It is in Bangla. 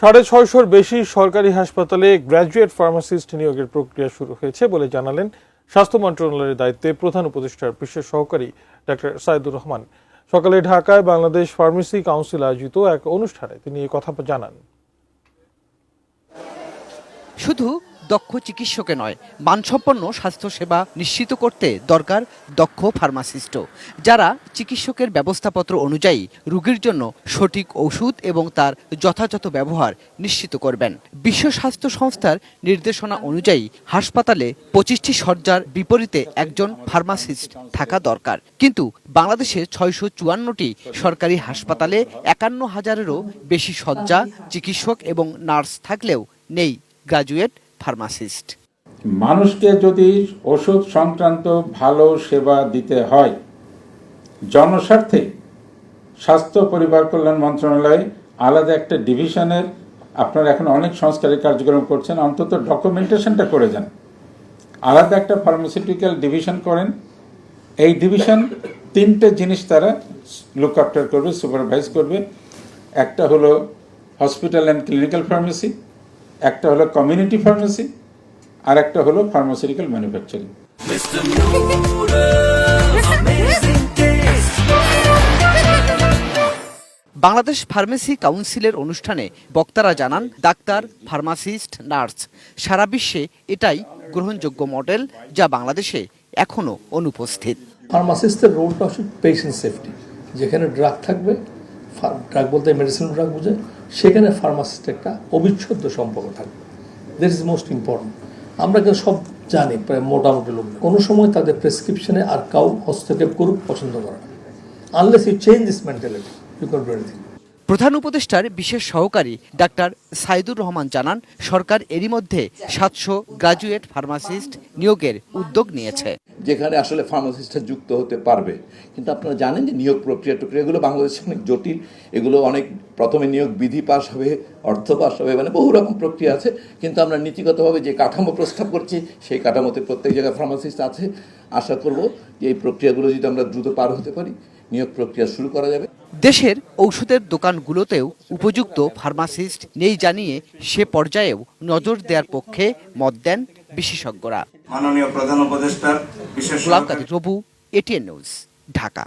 650-র বেশি সরকারি হাসপাতালে গ্র্যাজুয়েট ফার্মাসিস্ট নিয়োগের প্রক্রিয়া শুরু হয়েছে বলে জানালেন স্বাস্থ্য মন্ত্রণালয়ের দায়িত্বে প্রধান উপদেষ্টার বিশেষ সহকারী ডাক্তার সাইদুর রহমান। সকালে ঢাকায় বাংলাদেশ ফার্মেসি কাউন্সিল আয়োজিত এক অনুষ্ঠানে তিনি এই কথা জানান। শুধু দক্ষ চিকিৎসকে নয়, মানসম্পন্ন স্বাস্থ্যসেবা নিশ্চিত করতে দরকার দক্ষ ফার্মাসিস্টও, যারা চিকিৎসকের ব্যবস্থাপত্র অনুযায়ী রোগীর জন্য সঠিক ওষুধ এবং তার যথাযথ ব্যবহার নিশ্চিত করবেন। বিশ্ব স্বাস্থ্য সংস্থার নির্দেশনা অনুযায়ী হাসপাতালে 25টি শয্যার বিপরীতে একজন ফার্মাসিস্ট থাকা দরকার। কিন্তু বাংলাদেশে 654টি সরকারি হাসপাতালে 51,000-এরও বেশি শয্যা, চিকিৎসক এবং নার্স থাকলেও নেই গ্র্যাজুয়েট ফার্মাসিস্ট। মানুষকে যদি ওষুধ সংক্রান্ত ভালো সেবা দিতে হয়, জনস্বার্থে স্বাস্থ্য পরিবার কল্যাণ মন্ত্রণালয় আলাদা একটা ডিভিশনের, আপনারা এখন অনেক সংস্কারের কার্যক্রম করছেন, অন্তত ডকুমেন্টেশনটা করে যান। আলাদা একটা ফার্মাসিউটিক্যাল ডিভিশন করেন। এই ডিভিশন 3টে জিনিস তারা লুক আফটার করবে, সুপারভাইজ করবে। একটা হলো হসপিটাল অ্যান্ড ক্লিনিক্যাল ফার্মেসি, একটা হলো কমিউনিটি ফার্মেসি, আর একটা হলো ফার্মাসিউটিক্যাল ম্যানুফ্যাকচারিং। বাংলাদেশ ফার্মেসি কাউন্সিলের অনুষ্ঠানে বক্তারা জানান, ডাক্তার, ফার্মাসিস্ট, নার্স সারা বিশ্বে এটাই গ্রহণযোগ্য মডেল, যা বাংলাদেশে এখনো অনুপস্থিত। ফার্মাসিস্টের রোলটা হচ্ছে পেশেন্ট সেফটি। যেখানে ড্রাগ থাকবে, ড্রাগ বলতে মেডিসিন ড্রাগ বোঝায়, সেখানে ফার্মাসিস্ট একটা অবিচ্ছেদ্য সম্পর্ক থাকবে। That is most important. আমরা কিন্তু সব জানি, প্রায় মোটামুটি লোক কোনো সময় তাদের প্রেসক্রিপশনে আর কাউ হস্তক্ষেপ করুক পছন্দ করে না। Unless you change this mentality, you can do anything. প্রধান উপদেষ্টার বিশেষ সহকারী ডাক্তার সাইদুর রহমান জানান, সরকার এরই মধ্যে 700 গ্র্যাজুয়েট ফার্মাসিস্ট নিয়োগের উদ্যোগ নিয়েছে, যেখানে আসলে ফার্মাসিস্টরা যুক্ত হতে পারবে। কিন্তু আপনারা জানেন যে নিয়োগ প্রক্রিয়াগুলো বাংলাদেশে অনেক জটিল। এগুলো অনেক, প্রথমে নিয়োগ বিধি পাস হবে, অর্থ পাস হবে, মানে বহু রকম প্রক্রিয়া আছে। কিন্তু আমরা নীতিগতভাবে যে কাঠামো প্রস্তাব করছি, সেই কাঠামোতে প্রত্যেক জায়গায় ফার্মাসিস্ট আছে। আশা করব যে এই প্রক্রিয়াগুলো যদি আমরা দ্রুত পার হতে পারি, নিয়োগ প্রক্রিয়া শুরু করা যাবে। দেশের ঔষধের দোকানগুলোতেও উপযুক্ত ফার্মাসিস্ট নেই জানিয়ে সে পর্যায়েও নজর দেওয়ার পক্ষে মত দেন বিশেষজ্ঞরা। মাননীয় প্রধান উপদেষ্টার বিশেষ রবু, এটিএন নিউজ, ঢাকা।